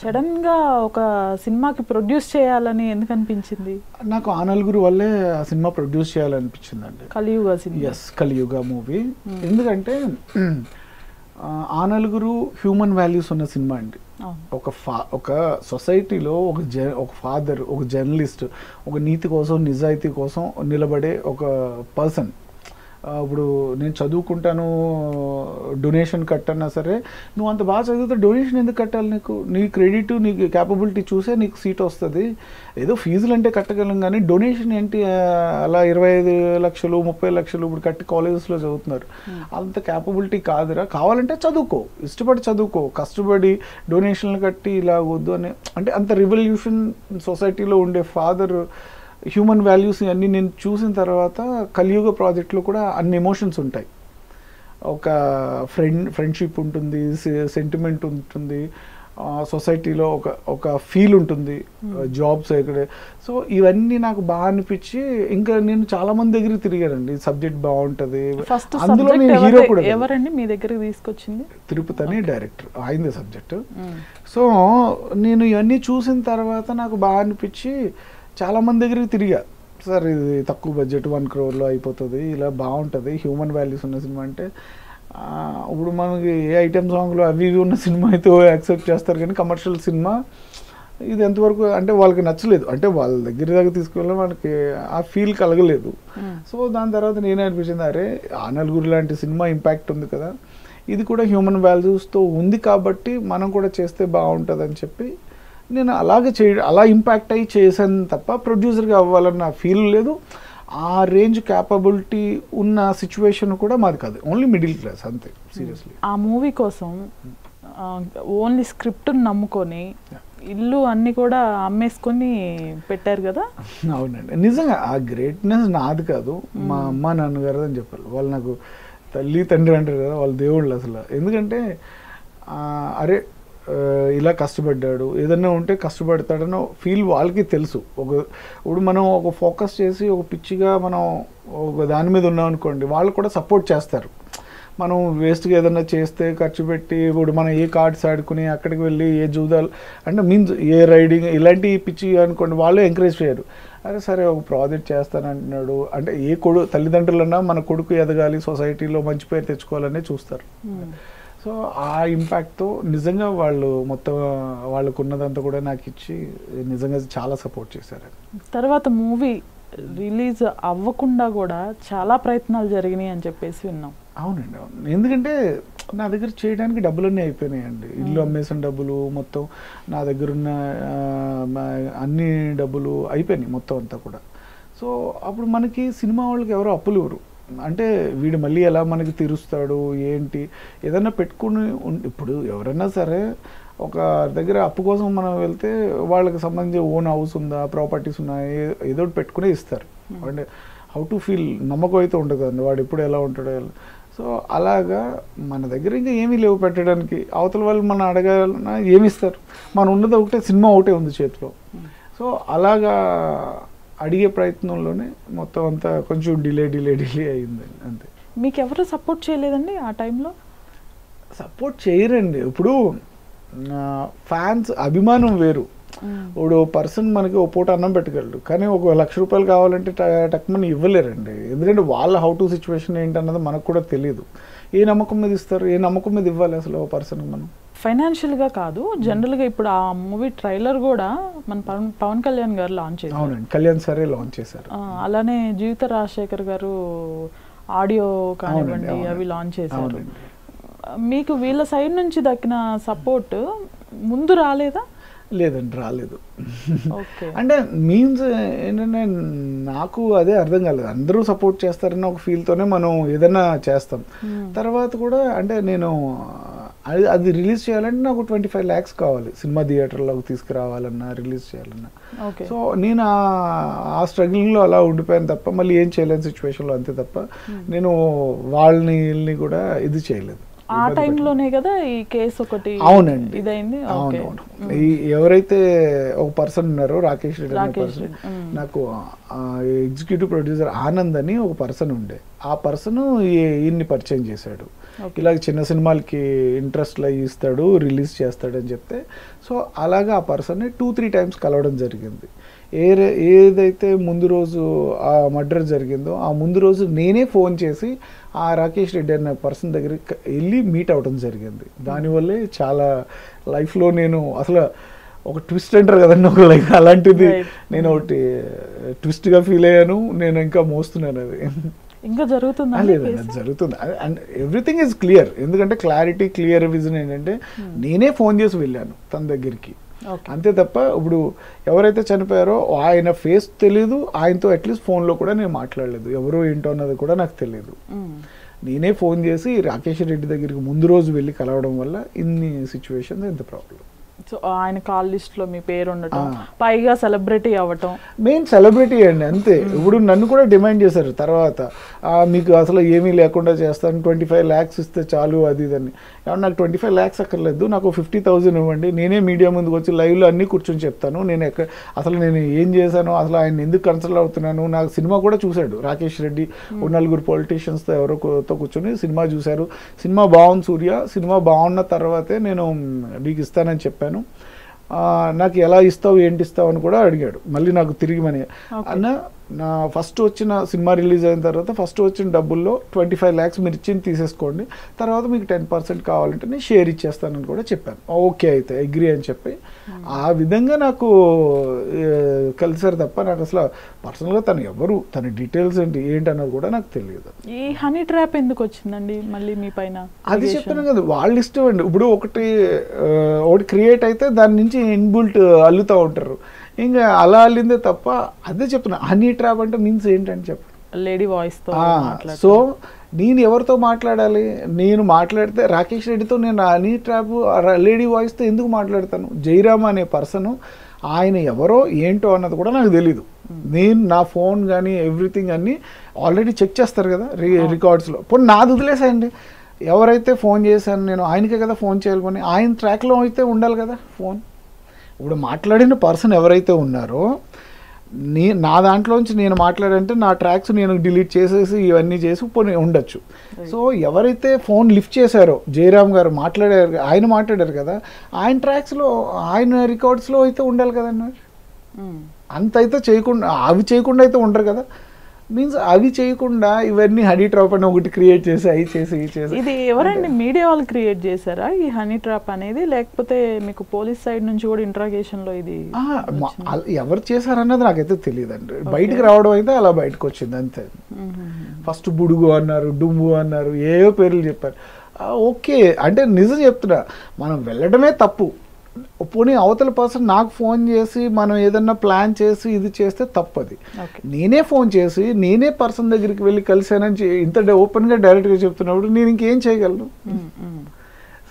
సడన్గా ఒక సినిమాకి ప్రొడ్యూస్ చేయాలని ఎందుకు అనిపించింది? నాకు ఆ నలుగురు వల్లే ఆ సినిమా ప్రొడ్యూస్ చేయాలనిపించిందండి. కలియుగ సినిమా. ఎస్, కలియుగ మూవీ. ఎందుకంటే ఆ నలుగురు హ్యూమన్ వాల్యూస్ ఉన్న సినిమా అండి. ఒక సొసైటీలో ఒక ఫాదర్, ఒక జర్నలిస్ట్, ఒక నీతి కోసం నిజాయితీ కోసం నిలబడే ఒక పర్సన్. ఇప్పుడు నేను చదువుకుంటాను, డొనేషన్ కట్టన్నా సరే, నువ్వు అంత బాగా చదివితే డొనేషన్ ఎందుకు కట్టాలి? నీ క్రెడిట్, నీకు క్యాపబిలిటీ చూసే నీకు సీట్ వస్తుంది. ఏదో ఫీజులు అంటే కట్టగలం, కానీ డొనేషన్ ఏంటి అలా 25 లక్షలు 30 లక్షలు ఇప్పుడు కట్టి కాలేజెస్లో చదువుతున్నారు. అంత క్యాపబిలిటీ కాదురా, కావాలంటే చదువుకో, ఇష్టపడి చదువుకో, కష్టపడి డొనేషన్లు కట్టి ఇలా వద్దు అని. అంటే అంత రివల్యూషన్ సొసైటీలో ఉండే ఫాదర్ హ్యూమన్ వాల్యూస్ అన్నీ నేను చూసిన తర్వాత కలియుగ ప్రాజెక్ట్లో కూడా అన్ని ఎమోషన్స్ ఉంటాయి. ఒక ఫ్రెండ్షిప్ ఉంటుంది, సెంటిమెంట్ ఉంటుంది, సొసైటీలో ఒక ఫీల్ ఉంటుంది, జాబ్స్ ఇక్కడ. సో ఇవన్నీ నాకు బాగా అనిపించి ఇంకా నేను చాలా మంది దగ్గరికి తిరిగానండి. సబ్జెక్ట్ బాగుంటుంది, అందులో నేను హీరో కూడా. ఎవరండి మీ దగ్గరికి తీసుకొచ్చింది? తిరుపతి అని డైరెక్టర్, ఆయనదే సబ్జెక్ట్. సో నేను ఇవన్నీ చూసిన తర్వాత నాకు బాగా అనిపించి చాలా మంది దగ్గరికి తిరిగా. సార్ ఇది తక్కువ బడ్జెట్ 1 crore అయిపోతుంది, ఇలా బాగుంటుంది, హ్యూమన్ వాల్యూస్ ఉన్న సినిమా అంటే. ఇప్పుడు మనకి ఏ ఐటెం సాంగ్లో అవి ఇవి ఉన్న సినిమా అయితే యాక్సెప్ట్ చేస్తారు, కానీ కమర్షియల్ సినిమా ఇది ఎంతవరకు అంటే వాళ్ళకి నచ్చలేదు. అంటే వాళ్ళ దగ్గర తీసుకెళ్ళి వాళ్ళకి ఆ ఫీల్ కలగలేదు. సో దాని తర్వాత నేనే అనిపించింది, అరే ఆ నలుగురు లాంటి సినిమా ఇంపాక్ట్ ఉంది కదా, ఇది కూడా హ్యూమన్ వాల్యూస్తో ఉంది కాబట్టి మనం కూడా చేస్తే బాగుంటుంది అని చెప్పి నేను అలా ఇంపాక్ట్ అయ్యి చేశాను తప్ప ప్రొడ్యూసర్గా అవ్వాలన్న ఫీల్ లేదు. ఆ రేంజ్ క్యాపబిలిటీ ఉన్న సిచ్యువేషన్ కూడా మాది కాదు, ఓన్లీ మిడిల్ క్లాస్ అంతే. సీరియస్లీ ఆ మూవీ కోసం ఓన్లీ స్క్రిప్ట్ని నమ్ముకొని ఇల్లు అన్నీ కూడా అమ్మేసుకొని పెట్టారు కదా? అవునండి, నిజంగా ఆ గ్రేట్నెస్ నాది కాదు, మా అమ్మ నాన్నగారు అని చెప్పాలి. వాళ్ళు నాకు తల్లి తండ్రి అంటారు కదా, వాళ్ళ దేవుళ్ళు అసలు. ఎందుకంటే అరే ఇలా కష్టపడ్డాడు, ఏదన్నా ఉంటే కష్టపడతాడనో ఫీల్ వాళ్ళకి తెలుసు. ఇప్పుడు మనం ఒక ఫోకస్ చేసి ఒక పిచ్చిగా మనం ఒక దాని మీద ఉన్నాం అనుకోండి, వాళ్ళు కూడా సపోర్ట్ చేస్తారు. మనం వేస్ట్గా ఏదన్నా చేస్తే ఖర్చు పెట్టి, ఇప్పుడు మనం ఏ కార్డ్స్ ఆడుకుని అక్కడికి వెళ్ళి ఏ జూదాలు అంటే మీన్స్ ఏ రైడింగ్ ఇలాంటి పిచ్చి అనుకోండి, వాళ్ళు ఎంకరేజ్ చేయరు. అరే సరే ఒక ప్రాజెక్ట్ చేస్తానంటున్నాడు అంటే, ఏ తల్లిదండ్రులన్నా మన కొడుకు ఎదగాలి, సొసైటీలో మంచి పేరు తెచ్చుకోవాలని చూస్తారు. సో ఆ ఇంపాక్ట్తో నిజంగా వాళ్ళు మొత్తం వాళ్ళకు ఉన్నదంతా కూడా నాకు ఇచ్చి నిజంగా చాలా సపోర్ట్ చేశారు. తర్వాత మూవీ రిలీజ్ అవ్వకుండా కూడా చాలా ప్రయత్నాలు జరిగినాయి అని చెప్పేసి విన్నాం. అవునండి, అవును. ఎందుకంటే నా దగ్గర చేయడానికి డబ్బులన్నీ అయిపోయినాయండి. ఇల్లు అమ్మేసిన డబ్బులు మొత్తం, నా దగ్గర ఉన్న అన్ని డబ్బులు అయిపోయినాయి మొత్తం అంతా కూడా. సో అప్పుడు మనకి సినిమా వాళ్ళకి ఎవరో అప్పులు ఇవ్వరు. అంటే వీడు మళ్ళీ ఎలా మనకి తీరుస్తాడు ఏంటి, ఏదన్నా పెట్టుకుని ఇప్పుడు ఎవరైనా సరే ఒక దగ్గర అప్పు కోసం మనం వెళ్తే వాళ్ళకి సంబంధించి ఓన్ హౌస్ ఉందా, ప్రాపర్టీస్ ఉన్నాయా, ఏదో పెట్టుకునే ఇస్తారు. అంటే హౌ టు ఫీల్ నమ్మకం అయితే ఉండదు కదండి, వాడు ఎప్పుడు ఎలా ఉంటాడో. సో అలాగా మన దగ్గర ఇంకా ఏమీ లేవు పెట్టడానికి, అవతల వాళ్ళు మనం అడగాలన్నా ఏమి ఇస్తారు, మనం ఉన్నది ఒకటే, సినిమా ఒకటే ఉంది చేతిలో. సో అలాగా అడిగే ప్రయత్నంలోనే మొత్తం అంతా కొంచెం డిలే అయింది అంతే. మీకు ఎవరు సపోర్ట్ చేయలేదండి ఆ టైంలో? సపోర్ట్ చేయరండి. ఇప్పుడు ఫ్యాన్స్ అభిమానం వేరు. ఇప్పుడు పర్సన్ మనకి ఒక పూట అన్నం పెట్టగలడు, కానీ ఒక ₹1,00,000 కావాలంటే టక్మని ఇవ్వలేరండి. ఎందుకంటే వాళ్ళ హౌ టు సిచ్యువేషన్ ఏంటన్నది మనకు కూడా తెలియదు. ఏ నమ్మకం మీద ఇస్తారు, ఏ నమ్మకం మీద ఇవ్వాలి అసలు ఒక పర్సన్ మనం? ఫైనాన్షియల్గా కాదు, జనరల్గా ఇప్పుడు ఆ మూవీ ట్రైలర్ కూడా మన పవన్ కళ్యాణ్ గారు లాంచ్ చేశారు. అవునండి, కళ్యాణ్ సరే లాంచ్ చేశారు. అలానే జీవిత రాజశేఖర్ గారు ఆడియో కానివ్వండి అవి లాంచ్ చేశారు. మీకు వీళ్ళ సైడ్ నుంచి దక్కిన సపోర్ట్ ముందు రాలేదా? లేదండి, రాలేదు. అంటే మీన్స్ ఏంటంటే నాకు అదే అర్థం కాలేదు. అందరూ సపోర్ట్ చేస్తారన్న ఒక ఫీల్తోనే మనం ఏదైనా చేస్తాం. తర్వాత కూడా అంటే నేను అది రిలీజ్ చేయాలంటే నాకు 25 lakhs కావాలి, సినిమా థియేటర్లోకి తీసుకురావాలన్నా రిలీజ్ చేయాలన్నా. సో నేను ఆ స్ట్రగ్లింగ్లో అలా ఉండిపోయాను తప్ప మళ్ళీ ఏం చేయలేని సిచ్యువేషన్లో అంతే తప్ప నేను వీళ్ళని కూడా ఇది చేయలేదు. ఆ టైంలోనే కదా ఈ కేసు ఒకటి అవునండి ఇదైంది. అవునవును. ఎవరైతే ఒక పర్సన్ ఉన్నారో రాకేష్ రెడ్డి అనే పర్సన్, నాకు ఎగ్జిక్యూటివ్ ప్రొడ్యూసర్ ఆనంద్ అని ఒక పర్సన్ ఉండే, ఆ పర్సన్ ఈయన్ని పరిచయం చేశాడు. ఇలాగ చిన్న సినిమాలకి ఇంట్రెస్ట్ ఇస్తాడు, రిలీజ్ చేస్తాడని చెప్తే, సో అలాగా ఆ పర్సన్ని 2-3 టైమ్స్ కలవడం జరిగింది. ఏదైతే ముందు రోజు ఆ మర్డర్ జరిగిందో ఆ ముందు రోజు నేనే ఫోన్ చేసి ఆ రాకేష్ రెడ్డి అనే పర్సన్ దగ్గరికి వెళ్ళి మీట్ అవ్వడం జరిగింది. దానివల్లే చాలా లైఫ్లో నేను అసలు ఒక ట్విస్ట్ అంటారు కదండి, ఒక లైఫ్ అలాంటిది నేను ఒకటి ట్విస్ట్గా ఫీల్ అయ్యాను. నేను ఇంకా మోస్తున్నాను అది. ఇంకా జరుగుతుందా? లేదండి, అది జరుగుతుంది. And everything is clear. ఎందుకంటే క్లారిటీ, క్లియర్ విజన్ ఏంటంటే నేనే ఫోన్ చేసి వెళ్ళాను తన దగ్గరికి, అంతే తప్ప ఇప్పుడు ఎవరైతే చనిపోయారో ఆయన ఫేస్ తెలీదు, ఆయనతో అట్లీస్ట్ ఫోన్లో కూడా నేను మాట్లాడలేదు, ఎవరో ఏంటో అన్నది కూడా నాకు తెలియదు. నేనే ఫోన్ చేసి రాకేష్ రెడ్డి దగ్గరికి ముందు రోజు వెళ్ళి కలవడం వల్ల ఇన్ని సిచ్యువేషన్స్, ఎంత ప్రాబ్లం. సో ఆయన కాల్ లిస్ట్ లో మీ పేరు ఉండటం, పైగా సెలబ్రిటీ అవ్వటం. మెయిన్ సెలబ్రిటీ అండి, అంతే. ఇప్పుడు నన్ను కూడా డిమాండ్ చేశారు తర్వాత, మీకు అసలు ఏమీ లేకుండా చేస్తాను, 25 lakhs ఇస్తే చాలు అది ఇదని. నాకు 25 lakhs అక్కర్లేదు, నాకు 50,000 ఇవ్వండి, నేనే మీడియా ముందుకు వచ్చి లైవ్లో అన్నీ కూర్చొని చెప్తాను, నేను అసలు నేను ఏం చేశాను, అసలు ఆయన ఎందుకు కన్సల్ట్ అవుతున్నాను. నాకు సినిమా కూడా చూశాడు రాకేష్ రెడ్డి, 4 పొలిటీషియన్స్తో ఎవరోతో కూర్చొని సినిమా చూశారు. సినిమా బాగుంది సూర్య, సినిమా బాగున్న తర్వాతే నేను నీకు ఇస్తానని చెప్పాను, నాకు ఎలా ఇస్తావు ఏంటి ఇస్తావు అని కూడా అడిగాడు. మళ్ళీ నాకు తిరిగి మనీ అన్న, నా ఫస్ట్ వచ్చిన సినిమా రిలీజ్ అయిన తర్వాత ఫస్ట్ వచ్చిన డబ్బుల్లో 25 lakhs మీరు ఇచ్చింది తీసేసుకోండి, తర్వాత మీకు 10% కావాలంటే నేను షేర్ ఇచ్చేస్తానని కూడా చెప్పాను. ఓకే అయితే అగ్రీ అని చెప్పి ఆ విధంగా నాకు కలిసారు తప్ప నాకు అసలు పర్సనల్గా తను ఎవరు, తన డీటెయిల్స్ ఏంటి అన్నది కూడా నాకు తెలియదు. ఈ హనీ ట్రాప్ ఎందుకు వచ్చిందండి మళ్ళీ మీ పైన? అది చెప్పాను కదా, వాళ్ళ ఇష్టం అండి. ఇప్పుడు ఒకటి క్రియేట్ అయితే దాని నుంచి ఇన్బుల్ట్ అల్లుతూ ఉంటారు, ఇంకా అలా అల్లిందే తప్ప. అదే చెప్తున్నా, హనీ ట్రాప్ అంటే మీన్స్ ఏంటని చెప్పు, లేడీ వాయిస్ తో. సో నేను ఎవరితో మాట్లాడాలి? నేను మాట్లాడితే రాకేష్ రెడ్డితో నేను హనీ ట్రాప్ లేడీ వాయిస్తో ఎందుకు మాట్లాడతాను? జయరామ్ అనే పర్సన్, ఆయన ఎవరో ఏంటో అన్నది కూడా నాకు తెలీదు. నేను నా ఫోన్ కానీ ఎవ్రీథింగ్ అన్నీ ఆల్రెడీ చెక్ చేస్తారు కదా రికార్డ్స్లో. పోనీ నాది వదిలేసాయండి, ఎవరైతే ఫోన్ చేశాను నేను ఆయనకే కదా ఫోన్ చేయాలి, పోనీ ఆయన ట్రాక్లో అయితే ఉండాలి కదా ఫోన్. ఇప్పుడు మాట్లాడిన పర్సన్ ఎవరైతే ఉన్నారో నా దాంట్లోంచి నేను మాట్లాడంటే నా ట్రాక్స్ నేను డిలీట్ చేసేసి ఇవన్నీ చేసి పోనీ ఉండొచ్చు. సో ఎవరైతే ఫోన్ లిఫ్ట్ చేశారో జయరామ్ గారు మాట్లాడారు, ఆయన మాట్లాడారు కదా, ఆయన ట్రాక్స్లో ఆయన రికార్డ్స్లో అయితే ఉండాలి కదన్నారు. అంత అయితే చేయకుండా, అవి చేయకుండా అయితే ఉండరు కదా. మీన్స్ అవి చేయకుండా ఇవన్నీ హనీ ట్రాప్ అని ఒకటి క్రియేట్ చేసి అవి చేసి ఇవి చేసి. ఇది ఎవరండి, మీడియా వాళ్ళు క్రియేట్ చేశారా ఈ హనీ ట్రాప్ అనేది, లేకపోతే మీకు పోలీస్ సైడ్ నుంచి కూడా ఇంట్రాగేషన్ లో ఇది ఎవరు చేశారన్నది నాకైతే తెలియదండి. బయటకు రావడం అయితే అలా బయటకు వచ్చింది అంతే. ఫస్ట్ బుడుగు అన్నారు, డుంబు అన్నారు, ఏవో పేర్లు చెప్పారు. ఓకే అంటే నిజం చెప్తున్నా, మనం వెళ్ళడమే తప్పు. పోనీ అవతల పర్సన్ నాకు ఫోన్ చేసి మనం ఏదన్నా ప్లాన్ చేసి ఇది చేస్తే తప్పది. నేనే ఫోన్ చేసి నేనే పర్సన్ దగ్గరికి వెళ్ళి కలిసానని ఇంత ఓపెన్గా డైరెక్ట్గా చెప్తున్నప్పుడు నేను ఇంకేం చేయగలను?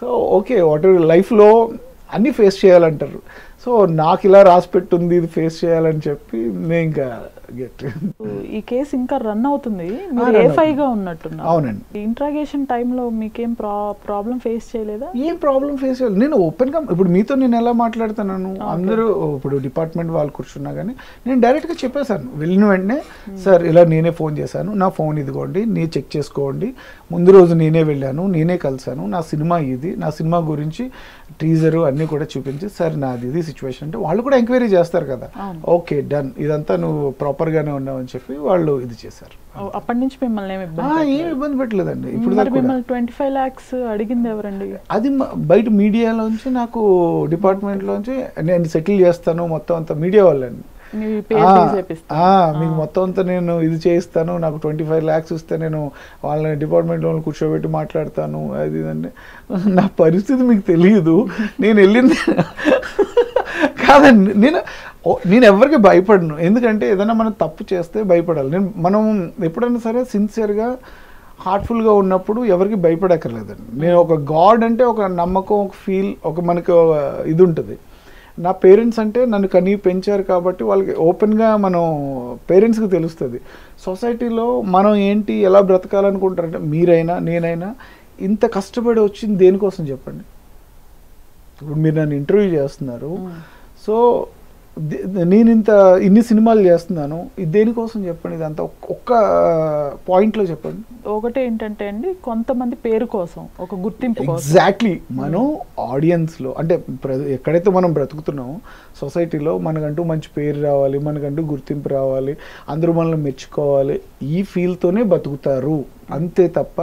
సో ఓకే, వాట్ లైఫ్లో అన్నీ ఫేస్ చేయాలంటారు. సో నాకు ఇలా రాసి పెట్టుంది ఇది ఫేస్ చేయాలని చెప్పి నేను ఇంకా ఈ కేసు ఇంకా రన్ అవుతుంది. మీరు A5 గా ఉన్నట్టున్నారు. అవునండి. ఇంట్రాగేషన్ టైంలో మీకేం ప్రాబ్లం ఫేస్ చేయలేదా? ఏం ప్రాబ్లం ఫేస్ చేయాలి, నేను ఓపెన్గా ఇప్పుడు మీతో నేను ఎలా మాట్లాడుతున్నాను, అందరూ ఇప్పుడు డిపార్ట్మెంట్ వాళ్ళు కూర్చున్నా కానీ నేను డైరెక్ట్గా చెప్పేశాను. వెళ్ళిన వెంటనే సార్ ఇలా నేనే ఫోన్ చేశాను, నా ఫోన్ ఇదిగోండి, నేను చెక్ చేసుకోండి, ముందు రోజు నేనే వెళ్ళాను, నేనే కలిశాను, నా సినిమా ఇది, నా సినిమా గురించి టీజరు అన్నీ కూడా చూపించి సార్ నాది ఇది సిచ్యువేషన్ అంటే వాళ్ళు కూడా ఎంక్వైరీ చేస్తారు కదా. ఓకే డన్, ఇదంతా నువ్వు ప్రాపర్గానే ఉన్నావు అని చెప్పి వాళ్ళు ఇది చేశారు. అప్పటి నుంచి మిమ్మల్ని ఏమి ఇబ్బంది పెట్టలేదండి. ఇప్పుడు మిమ్మల్ని 25 lakhs అడిగింది ఎవరండి? అది బయట మీడియాలోంచి, నాకు డిపార్ట్మెంట్లోంచి నేను సెటిల్ చేస్తాను మొత్తం అంతా మీడియా వాళ్ళని, మీకు మొత్తం అంతా నేను ఇది చేయిస్తాను, నాకు 25 lakhs ఇస్తే నేను వాళ్ళని డిపార్ట్మెంట్లో కూర్చోబెట్టి మాట్లాడతాను అది ఇదండి. నా పరిస్థితి మీకు తెలియదు. నేను వెళ్ళింది కాదండి, నేను ఎవరికి భయపడను. ఎందుకంటే ఏదైనా మనం తప్పు చేస్తే భయపడాలి. మనం ఎప్పుడైనా సరే సిన్సియర్గా హార్ట్ఫుల్గా ఉన్నప్పుడు ఎవరికి భయపడక్కర్లేదండి. నేను ఒక గాడ్ అంటే ఒక నమ్మకం, ఒక ఫీల్, ఒక మనకు ఇది ఉంటుంది. నా పేరెంట్స్ అంటే నన్ను కనీ పెంచారు కాబట్టి వాళ్ళకి ఓపెన్గా మనం పేరెంట్స్కి తెలుస్తుంది. సొసైటీలో మనం ఏంటి ఎలా బ్రతకాలనుకుంటారంటే మీరైనా నేనైనా ఇంత కష్టపడి వచ్చింది దేనికోసం చెప్పండి? ఇప్పుడు మీరు నన్ను ఇంటర్వ్యూ చేస్తున్నారు, సో నేను ఇన్ని సినిమాలు చేస్తున్నాను, ఇది దేనికోసం చెప్పండి? ఇదంతా ఒక్క పాయింట్లో చెప్పండి. ఒకటి ఏంటంటే అండి, కొంతమంది పేరు కోసం, ఒక గుర్తింపు కోసం. ఎగ్జాక్ట్లీ. మనం ఆడియన్స్లో అంటే ఎక్కడైతే మనం బ్రతుకుతున్నామో సొసైటీలో మనకంటూ మంచి పేరు రావాలి, మనకంటూ గుర్తింపు రావాలి, అందరూ మనల్ని మెచ్చుకోవాలి, ఈ ఫీల్తోనే బతుకుతారు అంతే తప్ప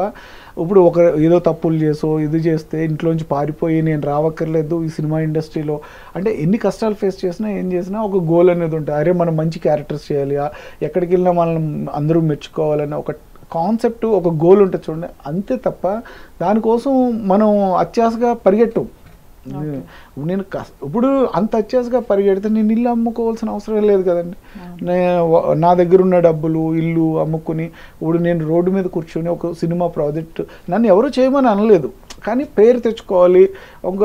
ఇప్పుడు ఏదో తప్పులు చేసో ఇది చేస్తే ఇంట్లోంచి పారిపోయి నేను రావక్కర్లేదు ఈ సినిమా ఇండస్ట్రీలో అంటే ఎన్ని కష్టాలు ఫేస్ చేసినా ఏం చేసినా ఒక గోల్ అనేది ఉంటుంది. అరే మనం మంచి క్యారెక్టర్స్ చేయాలి, ఎక్కడికి వెళ్ళినా మనల్ని అందరూ మెచ్చుకోవాలని ఒక కాన్సెప్ట్, ఒక గోల్ ఉంటుంది చూడండి, అంతే తప్ప దానికోసం మనం అత్యాశగా పరిగెట్టం. నేను ఇప్పుడు అంత అత్యాశగా పరిగెడితే నేను ఇల్లు అమ్ముకోవాల్సిన అవసరం లేదు కదండి. నా దగ్గర ఉన్న డబ్బులు ఇల్లు అమ్ముకుని ఇప్పుడు నేను రోడ్డు మీద కూర్చొని ఒక సినిమా ప్రాజెక్ట్ నన్ను ఎవరు చేయమని అనలేదు, కానీ పేరు తెచ్చుకోవాలి, ఒక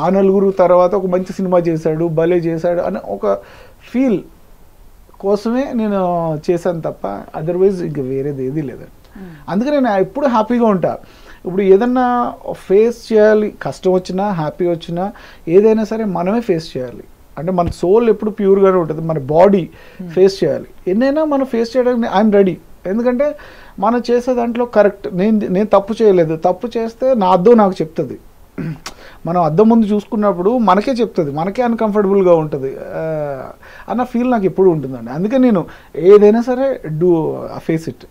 ఆ నలుగురు తర్వాత ఒక మంచి సినిమా చేశాడు, భలే చేశాడు అని ఒక ఫీల్ కోసమే నేను చేశాను తప్ప అదర్వైజ్ ఇంక వేరేది ఏదీ లేదండి. అందుకని నేను ఎప్పుడు హ్యాపీగా ఉంటా. ఇప్పుడు ఏదన్నా ఫేస్ చేయాలి, కష్టం వచ్చినా హ్యాపీ వచ్చినా ఏదైనా సరే మనమే ఫేస్ చేయాలి. అంటే మన సోల్ ఎప్పుడు ప్యూర్గానే ఉంటుంది, మన బాడీ ఫేస్ చేయాలి. ఎన్నైనా మనం ఫేస్ చేయడానికి ఐఎమ్ రెడీ. ఎందుకంటే మనం చేసే దాంట్లో కరెక్ట్, నేను తప్పు చేయలేదు, తప్పు చేస్తే నా అద్దం నాకు చెప్తుంది. మనం అద్దం ముందు చూసుకున్నప్పుడు మనకే చెప్తుంది, మనకే అన్కంఫర్టబుల్గా ఉంటుంది అన్న ఫీల్ నాకు ఎప్పుడు ఉంటుందండి. అందుకే నేను ఏదైనా సరే ఫేస్ ఇట్,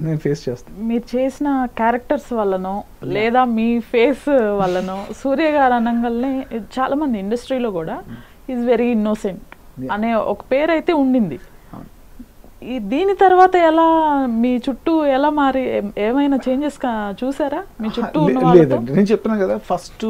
నేను ఫేస్ చేస్తాను. మీరు చేసిన క్యారెక్టర్స్ వల్లనో లేదా మీ ఫేస్ వల్లనో సూర్య గారు అనగానే చాలా మంది ఇండస్ట్రీలో కూడా ఈజ్ వెరీ ఇన్నోసెంట్ అనే ఒక పేరు అయితే ఉండింది. దీని తర్వాత ఎలా మీ చుట్టూ ఎలా మారి ఏమైనా చేంజెస్ చూసారా మీ చుట్టూ? లేదండి, నేను చెప్తున్నా కదా, ఫస్ట్